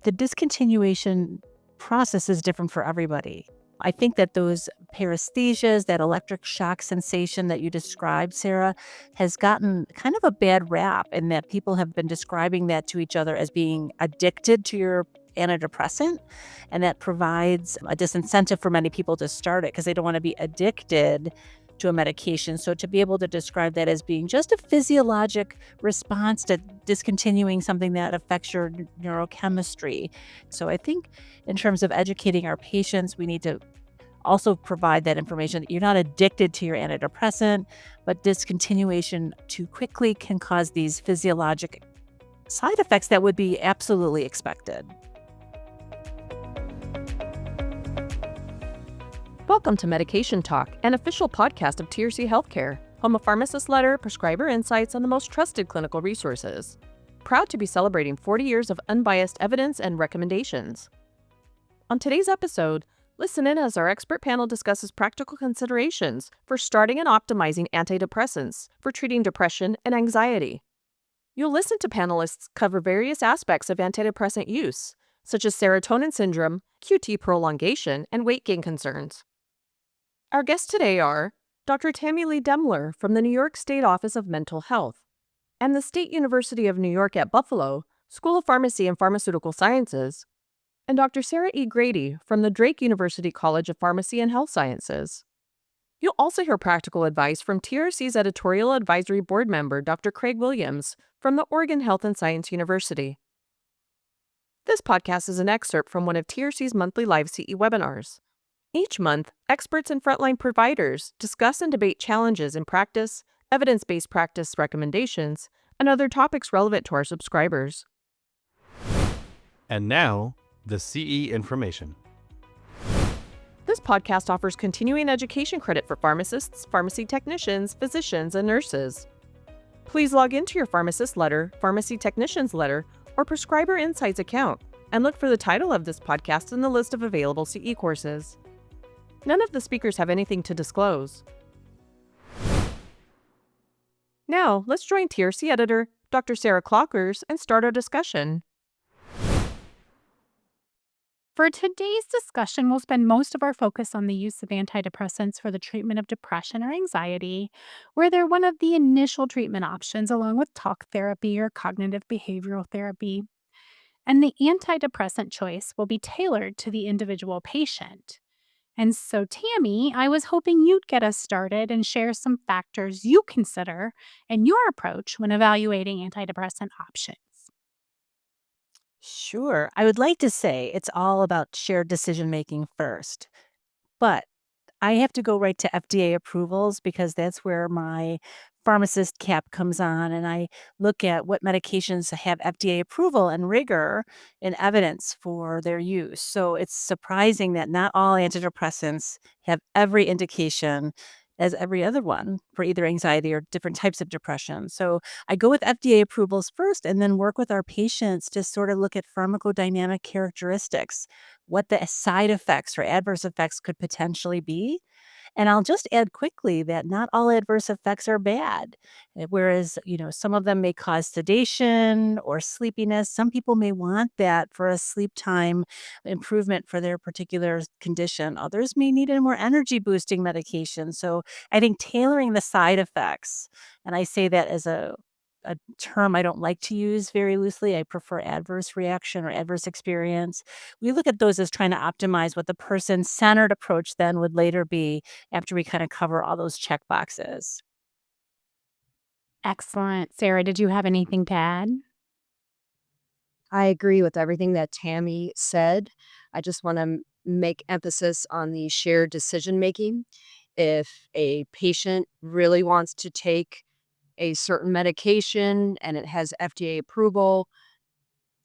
The discontinuation process is different for everybody. I think that those paresthesias, that electric shock sensation that you described, Sarah, has gotten kind of a bad rap in that people have been describing that to each other as being addicted to your antidepressant. And that provides a disincentive for many people to start it because they don't want to be addicted to a medication. So to be able to describe that as being just a physiologic response to discontinuing something that affects your neurochemistry. So I think in terms of educating our patients, we need to also provide that information that you're not addicted to your antidepressant, but discontinuation too quickly can cause these physiologic side effects that would be absolutely expected. Welcome to Medication Talk, an official podcast of TRC Healthcare, home of Pharmacist Letter, prescriber insights, and the most trusted clinical resources. Proud to be celebrating 40 years of unbiased evidence and recommendations. On today's episode, listen in as our expert panel discusses practical considerations for starting and optimizing antidepressants for treating depression and anxiety. You'll listen to panelists cover various aspects of antidepressant use, such as serotonin syndrome, QT prolongation, and weight gain concerns. Our guests today are Dr. Tammie Demler from the New York State Office of Mental Health and the State University of New York at Buffalo School of Pharmacy and Pharmaceutical Sciences, and Dr. Sarah E. Grady from the Drake University College of Pharmacy and Health Sciences. You'll also hear practical advice from TRC's Editorial Advisory Board member Dr. Craig Williams from the Oregon Health and Science University. This podcast is an excerpt from one of TRC's monthly live CE webinars. Each month, experts and frontline providers discuss and debate challenges in practice, evidence-based practice recommendations, and other topics relevant to our subscribers. And now, the CE information. This podcast offers continuing education credit for pharmacists, pharmacy technicians, physicians, and nurses. Please log into your Pharmacist Letter, Pharmacy Technician's Letter, or Prescriber Insights account and look for the title of this podcast in the list of available CE courses. None of the speakers have anything to disclose. Now, let's join TRC editor Dr. Sarah Clockers and start our discussion. For today's discussion, we'll spend most of our focus on the use of antidepressants for the treatment of depression or anxiety, where they're one of the initial treatment options along with talk therapy or cognitive behavioral therapy. And the antidepressant choice will be tailored to the individual patient. And so, Tammie, I was hoping you'd get us started and share some factors you consider in your approach when evaluating antidepressant options. Sure. I would like to say it's all about shared decision making first, but I have to go right to FDA approvals because that's where my pharmacist cap comes on. And I look at what medications have FDA approval and rigor and evidence for their use. So it's surprising that not all antidepressants have every indication as every other one for either anxiety or different types of depression. So I go with FDA approvals first and then work with our patients to sort of look at pharmacodynamic characteristics, what the side effects or adverse effects could potentially be. And I'll just add quickly that not all adverse effects are bad. Whereas, some of them may cause sedation or sleepiness. Some people may want that for a sleep time improvement for their particular condition. Others may need a more energy boosting medication. So I think tailoring the side effects, and I say that as a term I don't like to use very loosely. I prefer adverse reaction or adverse experience. We look at those as trying to optimize what the person-centered approach then would later be after we kind of cover all those check boxes. Excellent. Sarah, did you have anything to add? I agree with everything that Tammie said. I just want to make emphasis on the shared decision making. If a patient really wants to take a certain medication and it has FDA approval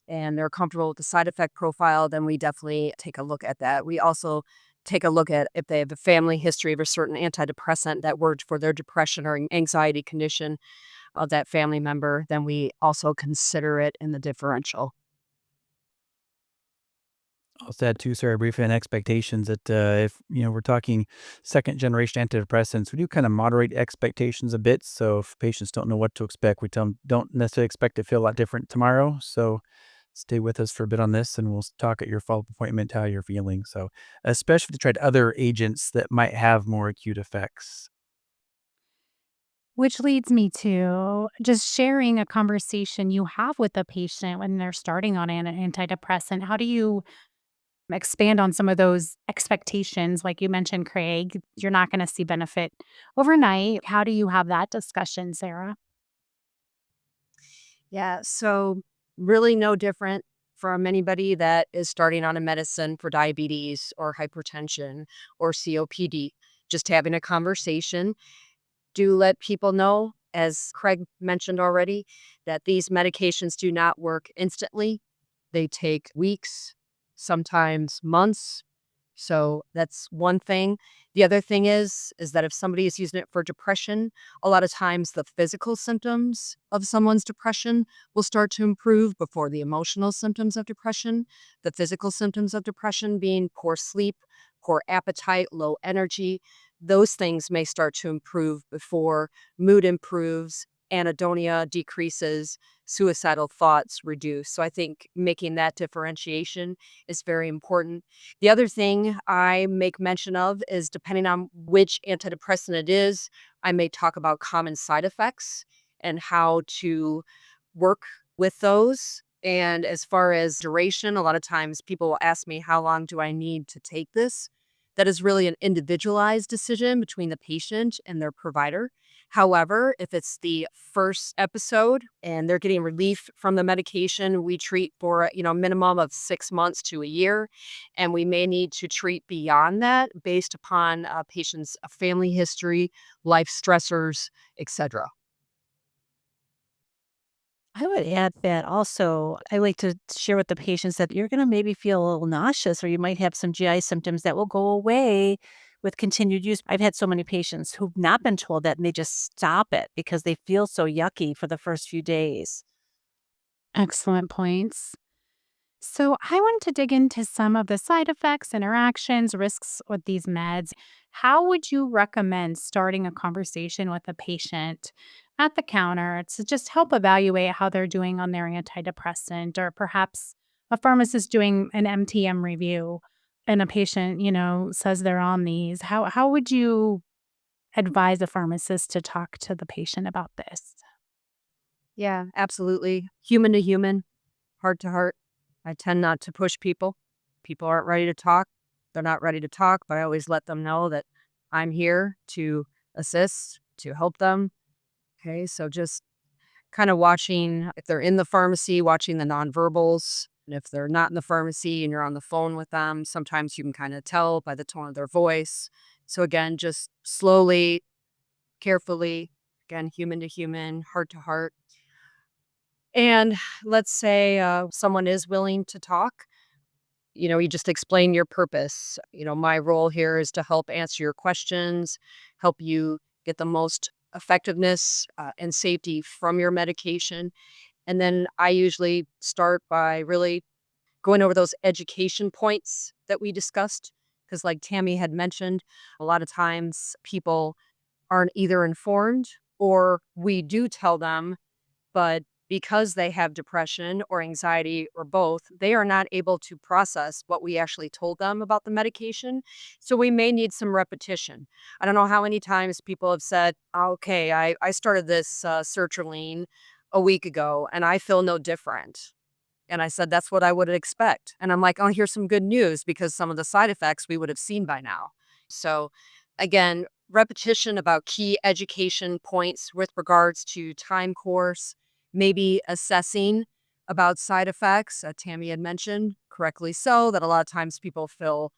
and they're comfortable with the side effect profile, then we definitely take a look at that. We also take a look at if they have a family history of a certain antidepressant that worked for their depression or anxiety condition of that family member, then we also consider it in the differential. I'll add too, Sarah, briefly on expectations that if we're talking second generation antidepressants, we do kind of moderate expectations a bit. So if patients don't know what to expect, we tell them don't necessarily expect to feel a lot different tomorrow. So stay with us for a bit on this, and we'll talk at your follow-up appointment how you're feeling. So, especially if you tried other agents that might have more acute effects. Which leads me to just sharing a conversation you have with the patient when they're starting on an antidepressant. How do you expand on some of those expectations? Like you mentioned, Craig, you're not going to see benefit overnight. How do you have that discussion, Sarah? Yeah, so really no different from anybody that is starting on a medicine for diabetes or hypertension or COPD. Just having a conversation. Do let people know, as Craig mentioned already, that these medications do not work instantly. They take weeks, sometimes months. So that's one thing. The other thing is that if somebody is using it for depression, a lot of times the physical symptoms of someone's depression will start to improve before the emotional symptoms of depression. The physical symptoms of depression being poor sleep, poor appetite, low energy. Those things may start to improve before mood improves, anhedonia decreases, suicidal thoughts reduce. So I think making that differentiation is very important. The other thing I make mention of is depending on which antidepressant it is, I may talk about common side effects and how to work with those. And as far as duration, a lot of times people will ask me, how long do I need to take this? That is really an individualized decision between the patient and their provider. However, if it's the first episode and they're getting relief from the medication, we treat for, a minimum of 6 months to a year. And we may need to treat beyond that based upon a patient's family history, life stressors, etc. I would add that also, I like to share with the patients that you're going to maybe feel a little nauseous or you might have some GI symptoms that will go away with continued use. I've had so many patients who've not been told that and they just stop it because they feel so yucky for the first few days. Excellent points. So, I wanted to dig into some of the side effects, interactions, risks with these meds. How would you recommend starting a conversation with a patient at the counter to just help evaluate how they're doing on their antidepressant, or perhaps a pharmacist doing an MTM review and a patient, says they're on these? How would you advise a pharmacist to talk to the patient about this? Yeah, absolutely. Human to human, heart to heart. I tend not to push people. People aren't ready to talk. They're not ready to talk, but I always let them know that I'm here to assist, to help them. Okay, so just kind of watching if they're in the pharmacy, watching the nonverbals. And if they're not in the pharmacy and you're on the phone with them, sometimes you can kind of tell by the tone of their voice. So again, just slowly, carefully, again, human to human, heart to heart. And let's say someone is willing to talk. You just explain your purpose. My role here is to help answer your questions, help you get the most effectiveness and safety from your medication. And then I usually start by really going over those education points that we discussed. Because, like Tammie had mentioned, a lot of times people aren't either informed or we do tell them, but because they have depression or anxiety or both, they are not able to process what we actually told them about the medication. So we may need some repetition. I don't know how many times people have said, okay, I started this sertraline a week ago and I feel no different. And I said, that's what I would expect. And I'm like, oh, here's some good news because some of the side effects we would have seen by now. So again, repetition about key education points with regards to time course, maybe assessing about side effects. Tammie had mentioned correctly so that a lot of times people feel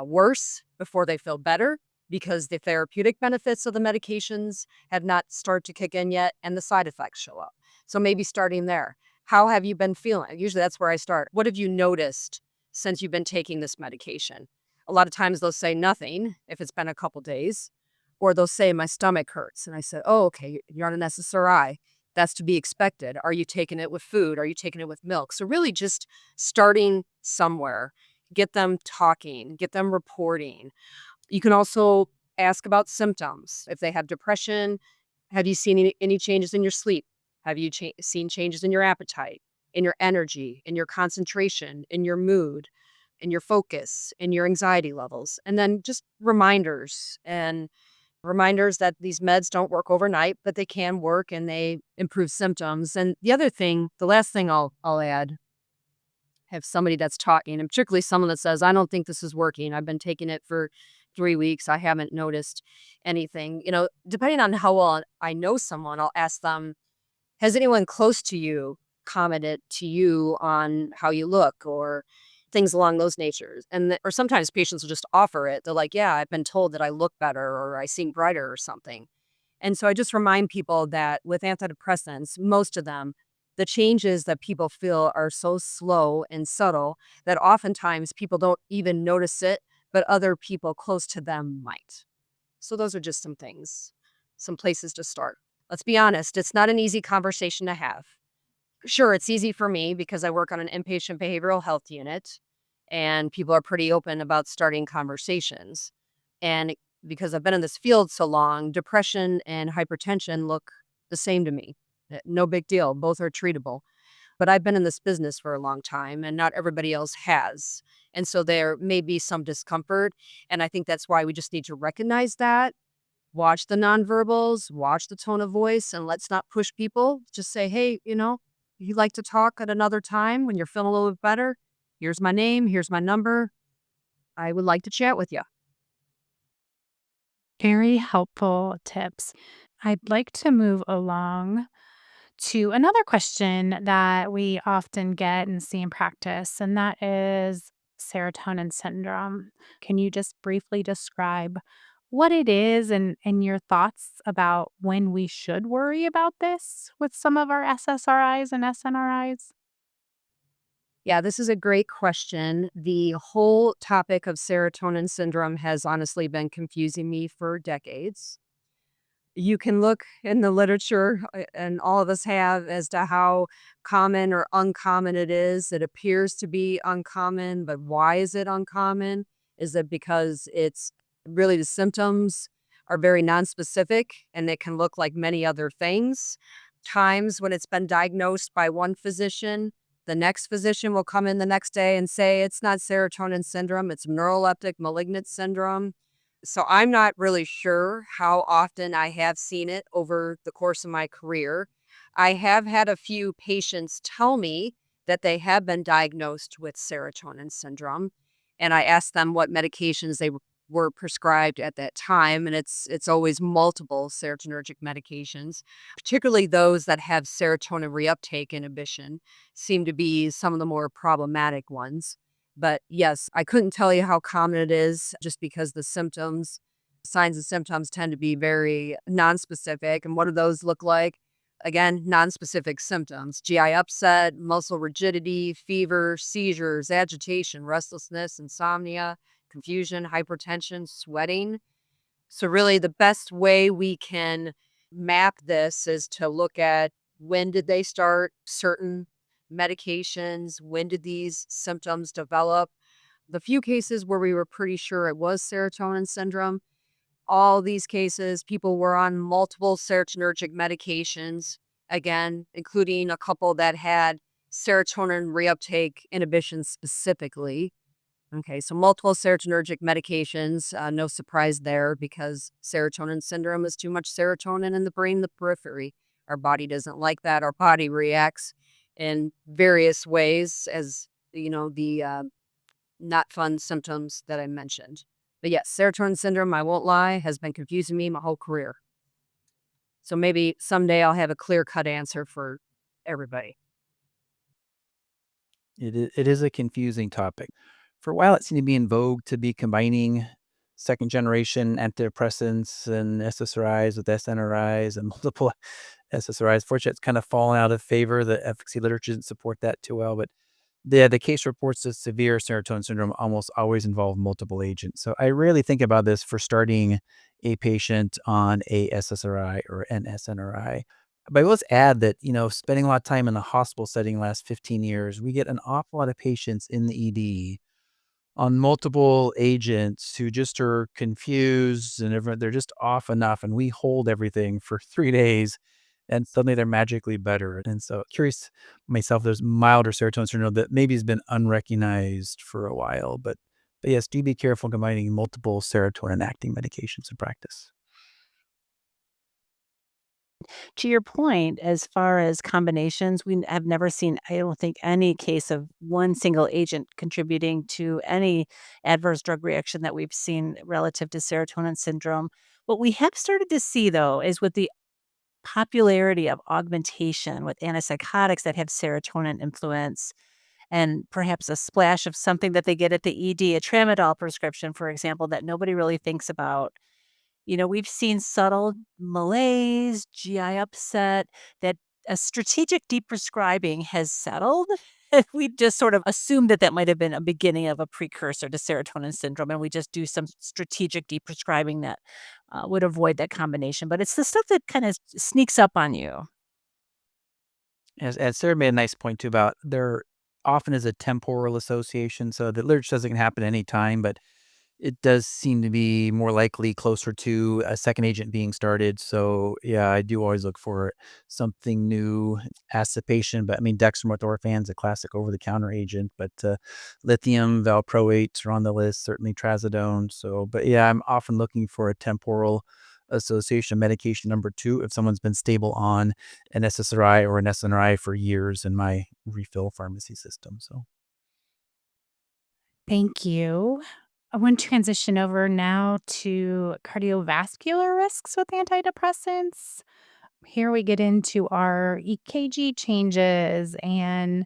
worse before they feel better because the therapeutic benefits of the medications have not started to kick in yet and the side effects show up. So maybe starting there. How have you been feeling? Usually that's where I start. What have you noticed since you've been taking this medication? A lot of times they'll say nothing if it's been a couple days, or they'll say my stomach hurts. And I said, oh, okay, you're on an SSRI. That's to be expected. Are you taking it with food? Are you taking it with milk? So really just starting somewhere, get them talking, get them reporting. You can also ask about symptoms. If they have depression, have you seen any changes in your sleep? Have you seen changes in your appetite? in your energy, in your concentration, in your mood, in your focus, in your anxiety levels. And then just reminders that these meds don't work overnight, but they can work and they improve symptoms. And the last thing I'll add, have somebody that's talking, and particularly someone that says, I don't think this is working. I've been taking it for 3 weeks. I haven't noticed anything. Depending on how well I know someone, I'll ask them, has anyone close to you commented to you on how you look or things along those natures? Or sometimes patients will just offer it. They're like, yeah, I've been told that I look better or I seem brighter or something. And so I just remind people that with antidepressants, most of them, the changes that people feel are so slow and subtle that oftentimes people don't even notice it, but other people close to them might. So those are just some things, some places to start. Let's be honest, it's not an easy conversation to have. Sure, it's easy for me because I work on an inpatient behavioral health unit and people are pretty open about starting conversations. And because I've been in this field so long, depression and hypertension look the same to me. No big deal. Both are treatable. But I've been in this business for a long time and not everybody else has. And so there may be some discomfort. And I think that's why we just need to recognize that, watch the nonverbals, watch the tone of voice, and let's not push people. Just say, hey, you like to talk at another time when you're feeling a little bit better? Here's my name. Here's my number. I would like to chat with you. Very helpful tips. I'd like to move along to another question that we often get and see in practice, and that is serotonin syndrome. Can you just briefly describe what it is and your thoughts about when we should worry about this with some of our SSRIs and SNRIs? Yeah, this is a great question. The whole topic of serotonin syndrome has honestly been confusing me for decades. You can look in the literature, and all of us have, as to how common or uncommon it is. It appears to be uncommon, but why is it uncommon? Is it because it's really the symptoms are very nonspecific and they can look like many other things? Times when it's been diagnosed by one physician, the next physician will come in the next day and say it's not serotonin syndrome, it's neuroleptic malignant syndrome. So I'm not really sure how often I have seen it over the course of my career. I have had a few patients tell me that they have been diagnosed with serotonin syndrome, and I asked them what medications they were prescribed at that time, and it's always multiple serotonergic medications, particularly those that have serotonin reuptake inhibition seem to be some of the more problematic ones. But yes, I couldn't tell you how common it is just because the signs and symptoms tend to be very nonspecific. And what do those look like? Again, nonspecific symptoms: GI upset, muscle rigidity, fever, seizures, agitation, restlessness, insomnia, confusion, hypertension, sweating. So, really, the best way we can map this is to look at when did they start certain medications, when did these symptoms develop. The few cases where we were pretty sure it was serotonin syndrome, all these cases, people were on multiple serotonergic medications, again, including a couple that had serotonin reuptake inhibition specifically. Okay, so multiple serotonergic medications, no surprise there because serotonin syndrome is too much serotonin in the brain, the periphery. Our body doesn't like that. Our body reacts in various ways, as the not fun symptoms that I mentioned. But yes, serotonin syndrome, I won't lie, has been confusing me my whole career. So maybe someday I'll have a clear cut answer for everybody. It is a confusing topic. For a while, it seemed to be in vogue to be combining second generation antidepressants and SSRIs with SNRIs and multiple SSRIs. Fortunately, it's kind of fallen out of favor. The efficacy literature didn't support that too well, but the case reports of severe serotonin syndrome almost always involve multiple agents. So I rarely think about this for starting a patient on a SSRI or an SNRI. But I will add that, spending a lot of time in the hospital setting the last 15 years, we get an awful lot of patients in the ED on multiple agents who just are confused and they're just off enough. And we hold everything for 3 days and suddenly they're magically better. And so curious myself, there's milder serotonin syndrome that maybe has been unrecognized for a while, but yes, do be careful combining multiple serotonin acting medications in practice. To your point, as far as combinations, have never seen, I don't think, any case of one single agent contributing to any adverse drug reaction that we've seen relative to serotonin syndrome. What we have started to see, though, is with the popularity of augmentation with antipsychotics that have serotonin influence and perhaps a splash of something that they get at the ED, a tramadol prescription, for example, that nobody really thinks about. We've seen subtle malaise, GI upset, that a strategic deprescribing has settled. We just sort of assumed that that might have been a beginning of a precursor to serotonin syndrome, and we just do some strategic deprescribing that would avoid that combination. But it's the stuff that kind of sneaks up on you. As Sarah made a nice point too about there often is a temporal association, so the literature says it can happen anytime, but it does seem to be more likely closer to a second agent being started. So yeah, I do always look for something new. Ask the patient, but I mean dextromethorphan's a classic over-the-counter agent, but lithium, valproates are on the list, certainly trazodone. So, but yeah, I'm often looking for a temporal association medication number two if someone's been stable on an SSRI or an SNRI for years in my refill pharmacy system. So Thank you. I want to transition over now to cardiovascular risks with antidepressants. Here we get into our EKG changes and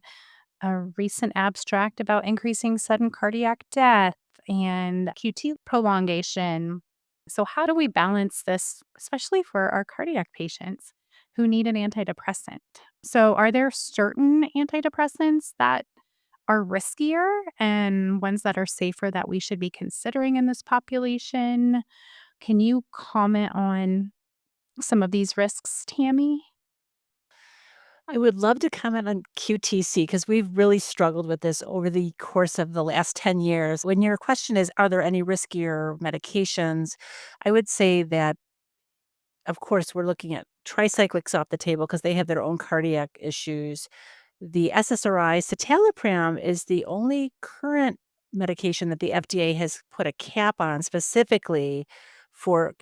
a recent abstract about increasing sudden cardiac death and QT prolongation. So, how do we balance this, especially for our cardiac patients who need an antidepressant? So, are there certain antidepressants that are riskier and ones that are safer that we should be considering in this population? Can you comment on some of these risks, Tammy? I would love to comment on QTC because we've really struggled with this over the course of the last 10 years. When your question is, are there any riskier medications? I would say that, of course, we're looking at tricyclics off the table because they have their own cardiac issues. The SSRI, citalopram, is the only current medication that the FDA has put a cap on specifically for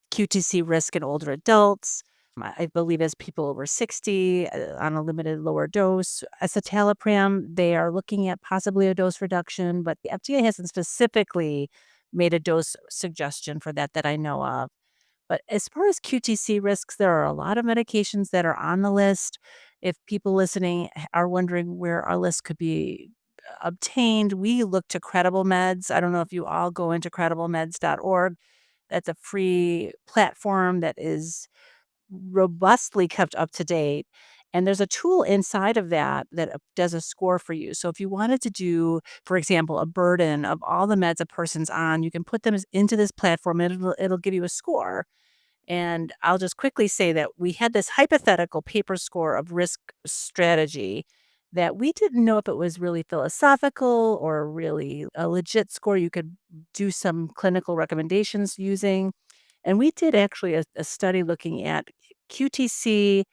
QTC risk in older adults. I believe as people over 60 on a limited lower dose. Escitalopram, they are looking at possibly a dose reduction, but the FDA hasn't specifically made a dose suggestion for that that I know of. But as far as QTC risks, there are a lot of medications that are on the list. If people listening are wondering where our list could be obtained, we look to Credible Meds. I don't know if you all go into crediblemeds.org. That's a free platform that is robustly kept up to date. And there's a tool inside of that that does a score for you. So if you wanted to do, for example, a burden of all the meds a person's on, you can put them into this platform and it'll give you a score. And I'll just quickly say that we had this hypothetical paper score of risk strategy that we didn't know if it was really philosophical or really a legit score you could do some clinical recommendations using. And we did actually a study looking at QTC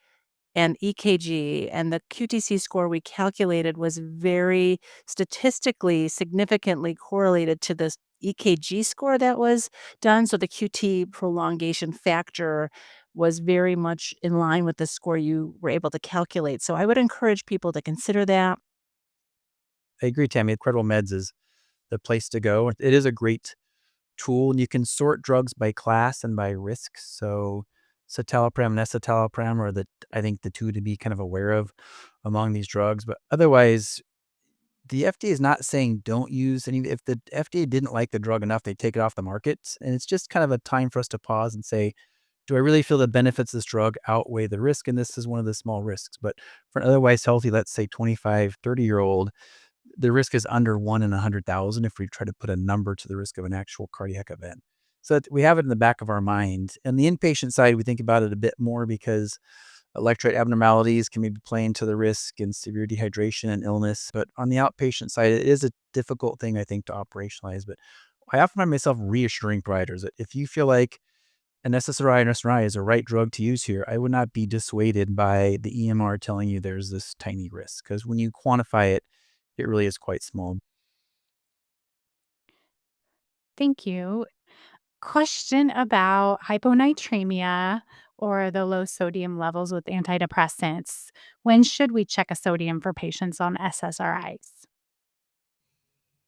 and EKG, and the QTC score we calculated was very statistically significantly correlated to this EKG score that was done. So the QT prolongation factor was very much in line with the score you were able to calculate. So I would encourage people to consider that. I agree, Tammy. Credible Meds is the place to go. It is a great tool, and you can sort drugs by class and by risk. So citalopram and escitalopram are I think the two to be kind of aware of among these drugs. But otherwise, the FDA is not saying don't use any. If the FDA didn't like the drug enough, they take it off the market. And it's just kind of a time for us to pause and say, do I really feel the benefits of this drug outweigh the risk? And this is one of the small risks. But for an otherwise healthy, let's say 25, 30-year-old, the risk is under 1 in 100,000 if we try to put a number to the risk of an actual cardiac event. So we have it in the back of our mind. And the inpatient side, we think about it a bit more because electrolyte abnormalities can maybe play into the risk and severe dehydration and illness. But on the outpatient side, it is a difficult thing, I think, to operationalize. But I often find myself reassuring providers that if you feel like an SSRI and SNRI is a right drug to use here, I would not be dissuaded by the EMR telling you there's this tiny risk, because when you quantify it, it really is quite small. Thank you. Question about hyponatremia or the low sodium levels with antidepressants. When should we check a sodium for patients on SSRIs?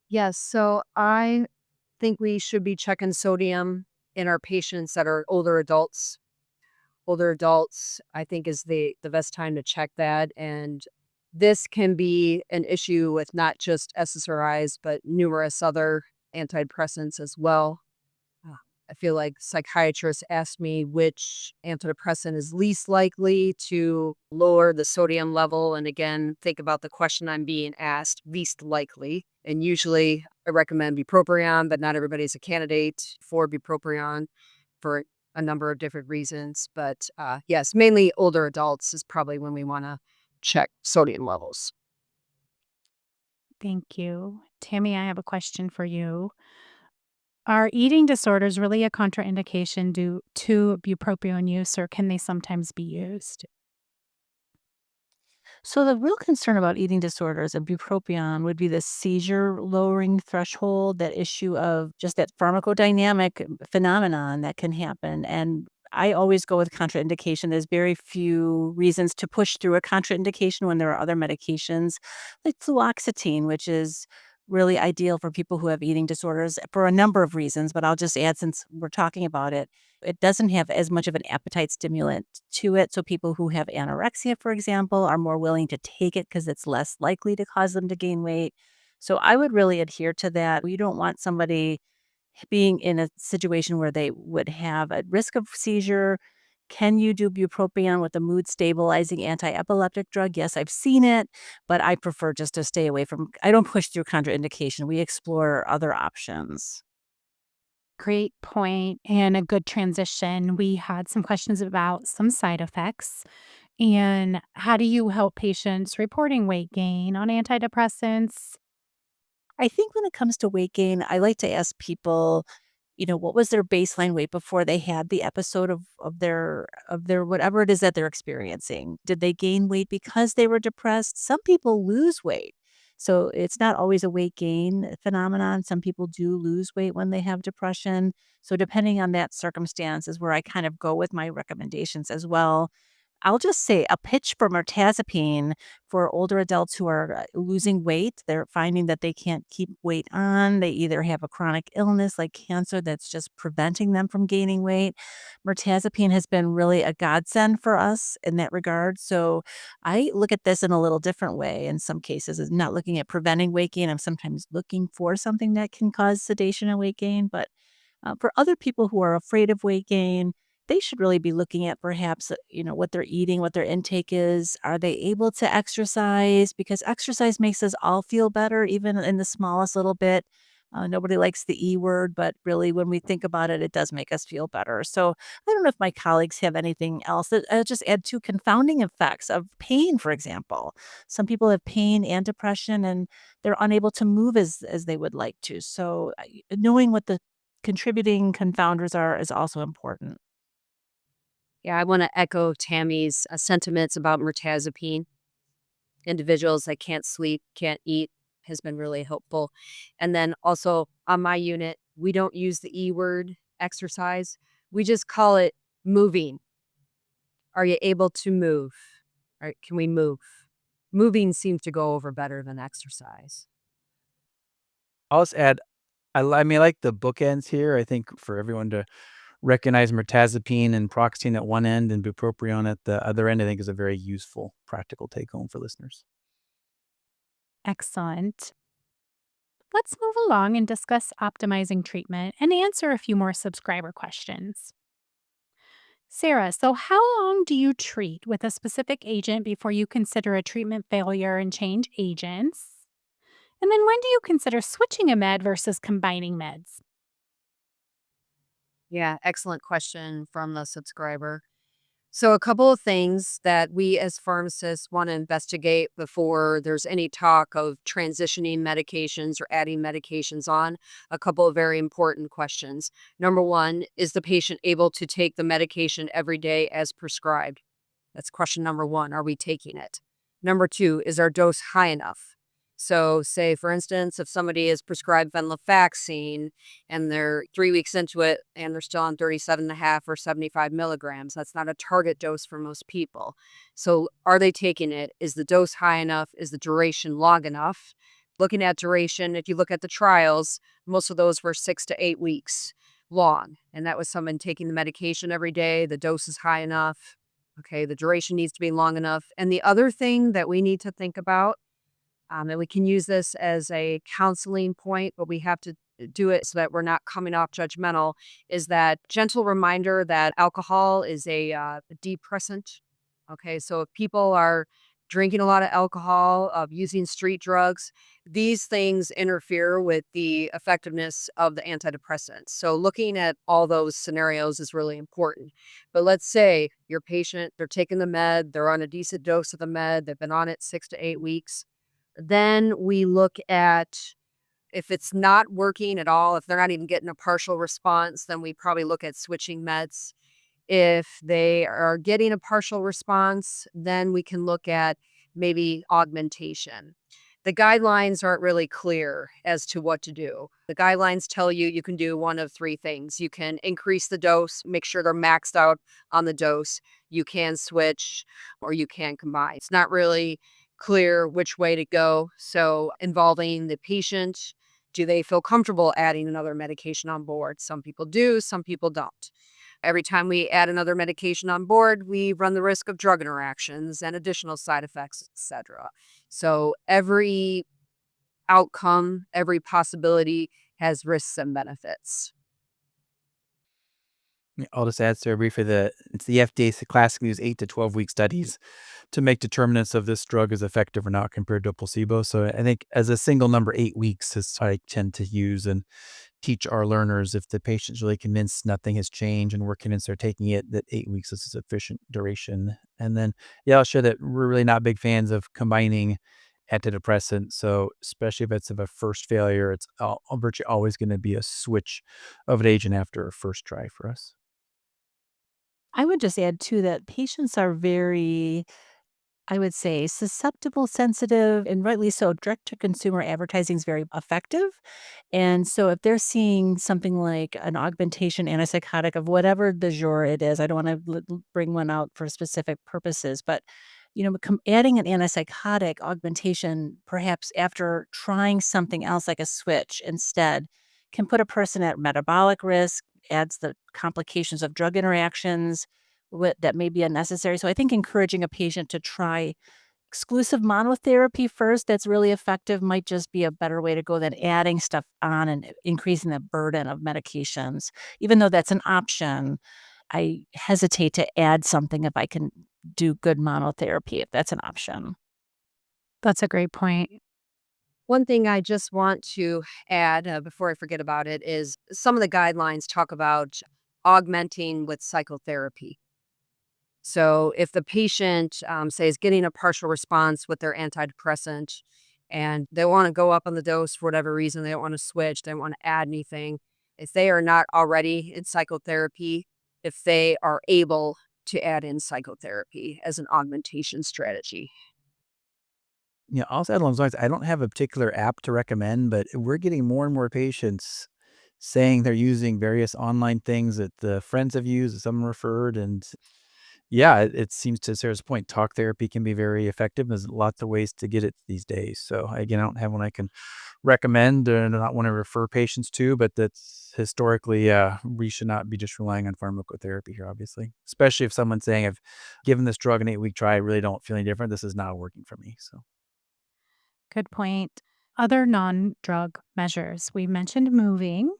Yes, so I think we should be checking sodium in our patients that are older adults. Older adults, I think, is the best time to check that, and this can be an issue with not just SSRIs, but numerous other antidepressants as well. Ah, I feel like psychiatrists ask me which antidepressant is least likely to lower the sodium level. And again, think about the question I'm being asked, least likely. And usually I recommend bupropion, but not everybody's a candidate for bupropion for a number of different reasons. But yes, mainly older adults is probably when we want to check sodium levels. Thank you. Tammie, I have a question for you. Are eating disorders really a contraindication due to bupropion use, or can they sometimes be used? So the real concern about eating disorders and bupropion would be the seizure lowering threshold, that issue of just that pharmacodynamic phenomenon that can happen. And I always go with contraindication. There's very few reasons to push through a contraindication when there are other medications like fluoxetine, which is really ideal for people who have eating disorders for a number of reasons. But I'll just add, since we're talking about it, it doesn't have as much of an appetite stimulant to it. So people who have anorexia, for example, are more willing to take it because it's less likely to cause them to gain weight. So I would really adhere to that. You don't want somebody being in a situation where they would have a risk of seizure. Can you do bupropion with a mood stabilizing anti-epileptic drug? Yes, I've seen it, but I prefer just to stay away from, I don't push through contraindication. We explore other options. Great point and a good transition. We had some questions about some side effects and how do you help patients reporting weight gain on antidepressants? I think when it comes to weight gain, I like to ask people, what was their baseline weight before they had the episode of their whatever it is that they're experiencing? Did they gain weight because they were depressed? Some people lose weight. So it's not always a weight gain phenomenon. Some people do lose weight when they have depression. So depending on that circumstance is where I kind of go with my recommendations as well. I'll just say a pitch for mirtazapine for older adults who are losing weight. They're finding that they can't keep weight on. They either have a chronic illness like cancer that's just preventing them from gaining weight. Mirtazapine has been really a godsend for us in that regard. So I look at this in a little different way. In some cases, is not looking at preventing weight gain. I'm sometimes looking for something that can cause sedation and weight gain. But for other people who are afraid of weight gain, they should really be looking at perhaps, what they're eating, what their intake is. Are they able to exercise? Because exercise makes us all feel better, even in the smallest little bit. Nobody likes the E word, but really, when we think about it, it does make us feel better. So I don't know if my colleagues have anything else. I'll just add two confounding effects of pain, for example. Some people have pain and depression, and they're unable to move as they would like to. So knowing what the contributing confounders are is also important. Yeah, I want to echo Tammie's sentiments about mirtazapine. Individuals that can't sleep, can't eat has been really helpful. And then also on my unit, we don't use the E word, exercise. We just call it moving. Are you able to move? All right, can we move? Moving seems to go over better than exercise. I'll just add, I mean, I like the bookends here. I think for everyone to recognize mirtazapine and paroxetine at one end and bupropion at the other end, I think is a very useful practical take home for listeners. Excellent. Let's move along and discuss optimizing treatment and answer a few more subscriber questions. Sarah, so how long do you treat with a specific agent before you consider a treatment failure and change agents? And then when do you consider switching a med versus combining meds? Yeah, excellent question from the subscriber. So, a couple of things that we as pharmacists want to investigate before there's any talk of transitioning medications or adding medications on. A couple of very important questions. Number one, is the patient able to take the medication every day as prescribed? That's question number one. Are we taking it? Number two, is our dose high enough? So, say, for instance, if somebody is prescribed venlafaxine and they're 3 weeks into it and they're still on 37.5 or 75 milligrams, that's not a target dose for most people. So, are they taking it? Is the dose high enough? Is the duration long enough? Looking at duration, if you look at the trials, most of those were 6 to 8 weeks long. And that was someone taking the medication every day. The dose is high enough. Okay, the duration needs to be long enough. And the other thing that we need to think about, and we can use this as a counseling point, but we have to do it so that we're not coming off judgmental, is that gentle reminder that alcohol is a depressant. Okay, so if people are drinking a lot of alcohol, of using street drugs, these things interfere with the effectiveness of the antidepressants. So looking at all those scenarios is really important. But let's say your patient, they're taking the med, they're on a decent dose of the med, they've been on it 6 to 8 weeks. Then we look at if it's not working at all, if they're not even getting a partial response, then we probably look at switching meds. If they are getting a partial response, then we can look at maybe augmentation. The guidelines aren't really clear as to what to do. The guidelines tell you you can do one of three things. You can increase the dose, make sure they're maxed out on the dose. You can switch or you can combine. It's not really clear which way to go. So, involving the patient, do they feel comfortable adding another medication on board? Some people do, some people don't. Every time we add another medication on board, we run the risk of drug interactions and additional side effects, etc. So every outcome, every possibility has risks and benefits. Yeah, I'll just add, Sarah, briefly that it's the FDA classically use 8 to 12-week studies to make determinants of this drug is effective or not compared to a placebo. So I think as a single number, 8 weeks is what I tend to use and teach our learners. If the patient's really convinced nothing has changed and we're convinced they're taking it, that 8 weeks is a sufficient duration. And then, yeah, I'll share that we're really not big fans of combining antidepressants. So especially if it's of a first failure, it's virtually always going to be a switch of an agent after a first try for us. I would just add too that patients are very, I would say, susceptible, sensitive, and rightly so. Direct to consumer advertising is very effective. And so if they're seeing something like an augmentation antipsychotic of whatever du jour it is, I don't want to bring one out for specific purposes, but adding an antipsychotic augmentation, perhaps after trying something else like a switch instead, can put a person at metabolic risk, adds the complications of drug interactions that may be unnecessary. So I think encouraging a patient to try exclusive monotherapy first that's really effective might just be a better way to go than adding stuff on and increasing the burden of medications. Even though that's an option, I hesitate to add something if I can do good monotherapy, if that's an option. That's a great point. One thing I just want to add before I forget about it is some of the guidelines talk about augmenting with psychotherapy. So if the patient, say, is getting a partial response with their antidepressant and they want to go up on the dose for whatever reason, they don't want to switch, they don't want to add anything. If they are not already in psychotherapy, if they are able to add in psychotherapy as an augmentation strategy. Yeah, I'll add along those lines. I don't have a particular app to recommend, but we're getting more and more patients saying they're using various online things that the friends have used, that someone referred, and yeah, it seems to Sarah's point, talk therapy can be very effective. There's lots of ways to get it these days. So again, I don't have one I can recommend and not want to refer patients to, but that's historically, we should not be just relying on pharmacotherapy here, obviously, especially if someone's saying, I've given this drug an 8-week try, I really don't feel any different. This is not working for me. So. Good point. Other non drug measures. We mentioned moving.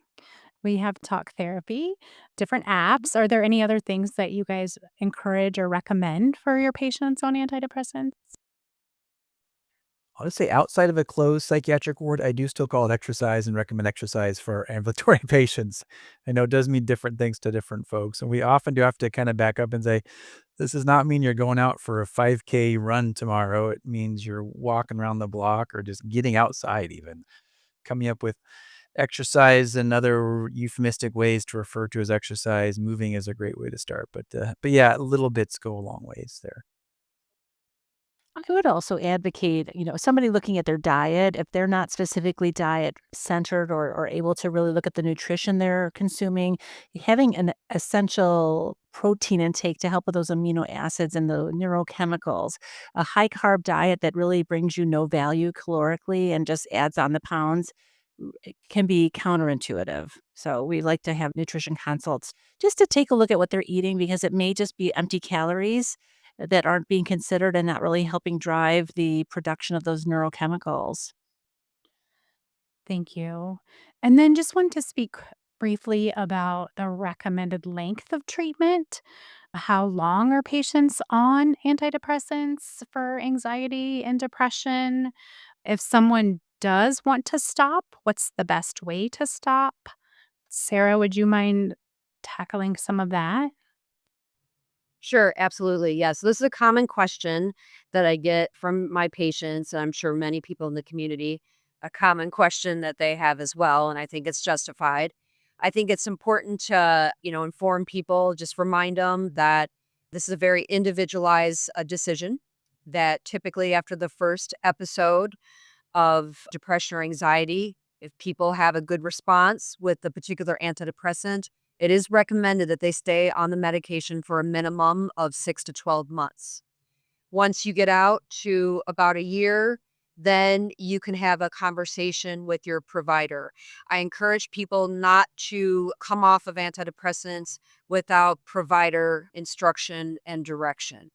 We have talk therapy, different apps. Are there any other things that you guys encourage or recommend for your patients on antidepressants? I'll just say outside of a closed psychiatric ward, I do still call it exercise and recommend exercise for ambulatory patients. I know it does mean different things to different folks. And we often do have to kind of back up and say, this does not mean you're going out for a 5K run tomorrow. It means you're walking around the block or just getting outside even. Coming up with exercise and other euphemistic ways to refer to as exercise, moving is a great way to start. But yeah, little bits go a long ways there. I would also advocate, somebody looking at their diet, if they're not specifically diet centered or able to really look at the nutrition they're consuming, having an essential protein intake to help with those amino acids and the neurochemicals. A high carb diet that really brings you no value calorically and just adds on the pounds it can be counterintuitive. So we like to have nutrition consults just to take a look at what they're eating because it may just be empty calories that aren't being considered and not really helping drive the production of those neurochemicals. Thank you. And then just want to speak briefly about the recommended length of treatment. How long are patients on antidepressants for anxiety and depression? If someone does want to stop, what's the best way to stop? Sarah, would you mind tackling some of that? Sure, absolutely. Yes. This is a common question that I get from my patients, and I'm sure many people in the community, a common question that they have as well. And I think it's justified. I think it's important to, inform people, just remind them that this is a very individualized decision, that typically after the first episode of depression or anxiety, if people have a good response with the particular antidepressant, it is recommended that they stay on the medication for a minimum of 6 to 12 months. Once you get out to about a year, then you can have a conversation with your provider. I encourage people not to come off of antidepressants without provider instruction and direction.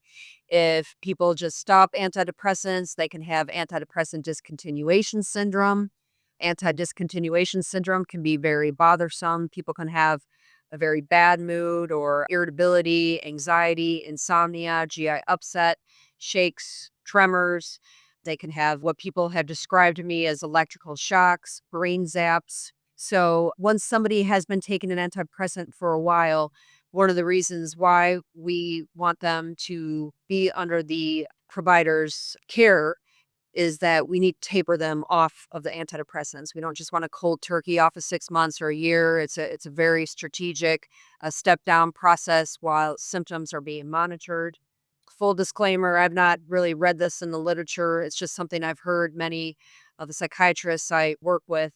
If people just stop antidepressants, they can have antidepressant discontinuation syndrome. Anti-discontinuation syndrome can be very bothersome. People can have a very bad mood or irritability, anxiety, insomnia, GI upset, shakes, tremors. They can have what people have described to me as electrical shocks, brain zaps. So, once somebody has been taking an antidepressant for a while, one of the reasons why we want them to be under the provider's care is that we need to taper them off of the antidepressants. We don't just want a cold turkey off of 6 months or a year. It's a very strategic step down process while symptoms are being monitored. Full disclaimer, I've not really read this in the literature. It's just something I've heard many of the psychiatrists I work with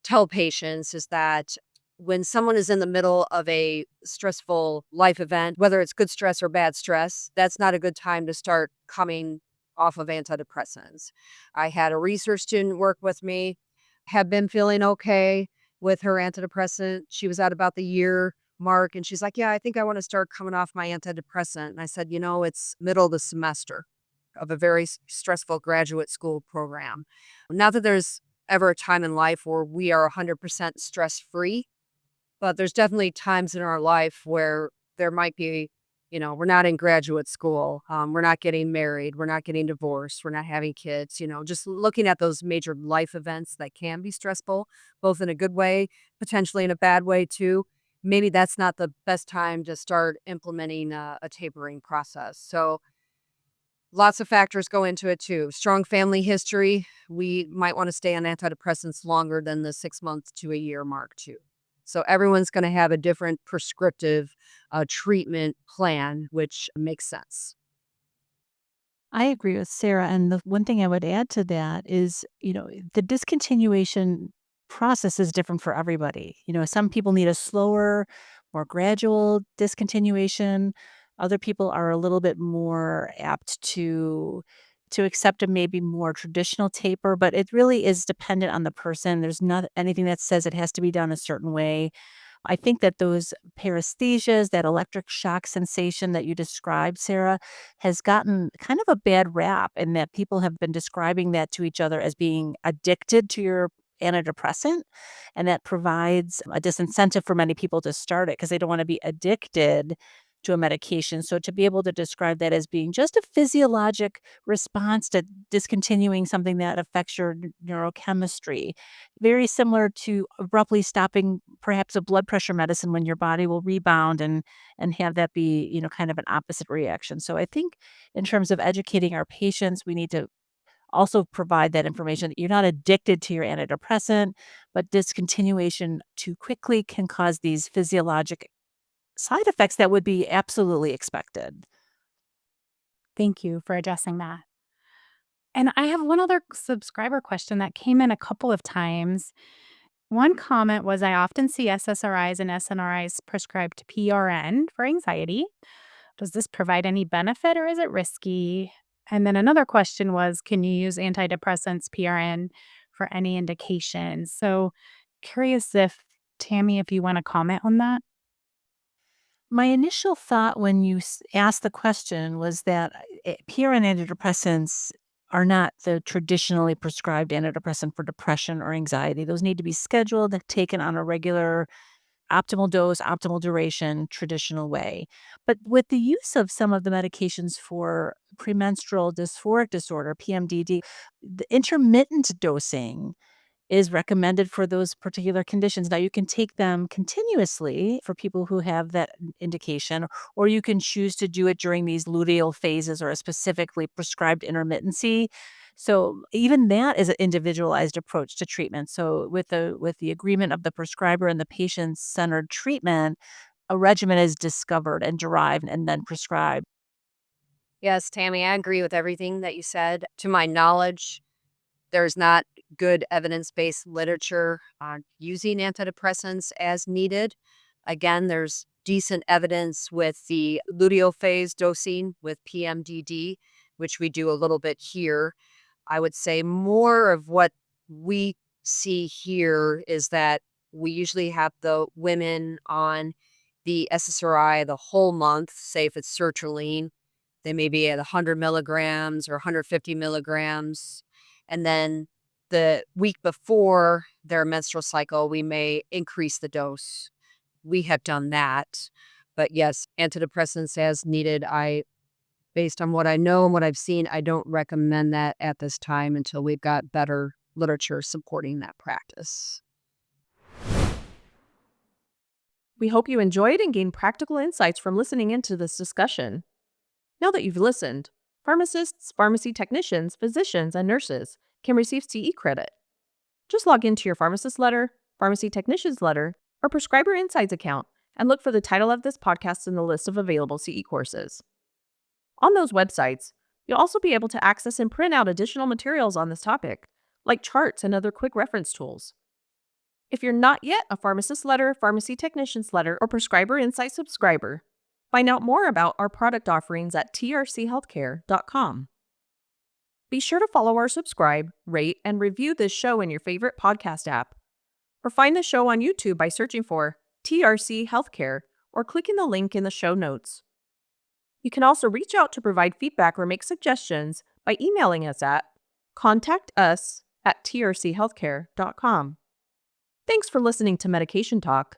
tell patients is that when someone is in the middle of a stressful life event, whether it's good stress or bad stress, that's not a good time to start coming off of antidepressants. I had a research student work with me, had been feeling okay with her antidepressant. She was at about the year mark and she's like, "Yeah, I think I want to start coming off my antidepressant." And I said, "It's middle of the semester of a very stressful graduate school program. Not that there's ever a time in life where we are 100% stress free, but there's definitely times in our life where there might be, we're not in graduate school, we're not getting married, we're not getting divorced, we're not having kids, just looking at those major life events that can be stressful, both in a good way, potentially in a bad way too. Maybe that's not the best time to start implementing a tapering process. So lots of factors go into it too. Strong family history. We might want to stay on antidepressants longer than the 6 months to a year mark too. So everyone's going to have a different prescriptive treatment plan, which makes sense. I agree with Sarah. And the one thing I would add to that is, the discontinuation process is different for everybody. Some people need a slower, more gradual discontinuation. Other people are a little bit more apt to accept a maybe more traditional taper, but it really is dependent on the person. There's not anything that says it has to be done a certain way. I think that those paresthesias, that electric shock sensation that you described, Sarah, has gotten kind of a bad rap in that people have been describing that to each other as being addicted to your antidepressant. And that provides a disincentive for many people to start it because they don't want to be addicted to a medication. So to be able to describe that as being just a physiologic response to discontinuing something that affects your neurochemistry, very similar to abruptly stopping perhaps a blood pressure medicine when your body will rebound and have that be, kind of an opposite reaction. So I think in terms of educating our patients, we need to also provide that information that you're not addicted to your antidepressant, but discontinuation too quickly can cause these physiologic side effects that would be absolutely expected. Thank you for addressing that. And I have one other subscriber question that came in a couple of times. One comment was I often see SSRIs and SNRIs prescribed PRN for anxiety. Does this provide any benefit or is it risky? And then another question was, can you use antidepressants PRN for any indications? So curious if Tammie, if you want to comment on that. My initial thought when you asked the question was that PRN antidepressants are not the traditionally prescribed antidepressant for depression or anxiety. Those need to be scheduled, taken on a regular optimal dose, optimal duration, traditional way. But with the use of some of the medications for premenstrual dysphoric disorder, PMDD, the intermittent dosing is recommended for those particular conditions. Now, you can take them continuously for people who have that indication, or you can choose to do it during these luteal phases or a specifically prescribed intermittency. So even that is an individualized approach to treatment. So with the agreement of the prescriber and the patient-centered treatment, a regimen is discovered and derived and then prescribed. Yes, Tammy, I agree with everything that you said. To my knowledge, there's not good evidence-based literature on using antidepressants as needed. Again, there's decent evidence with the luteal phase dosing with PMDD, which we do a little bit here. I would say more of what we see here is that we usually have the women on the SSRI the whole month, say if it's sertraline, they may be at 100 milligrams or 150 milligrams. And then the week before their menstrual cycle, we may increase the dose. We have done that. But yes, antidepressants as needed. Based on what I know and what I've seen, I don't recommend that at this time until we've got better literature supporting that practice. We hope you enjoyed and gained practical insights from listening into this discussion. Now that you've listened, pharmacists, pharmacy technicians, physicians, and nurses can receive CE credit. Just log into your pharmacist letter, pharmacy technician's letter, or prescriber insights account and look for the title of this podcast in the list of available CE courses. On those websites, you'll also be able to access and print out additional materials on this topic, like charts and other quick reference tools. If you're not yet a pharmacist letter, pharmacy technician's letter, or prescriber insight subscriber, find out more about our product offerings at trchealthcare.com. Be sure to follow or subscribe, rate, and review this show in your favorite podcast app. Or find the show on YouTube by searching for TRC Healthcare or clicking the link in the show notes. You can also reach out to provide feedback or make suggestions by emailing us at contactus@trchealthcare.com. Thanks for listening to Medication Talk.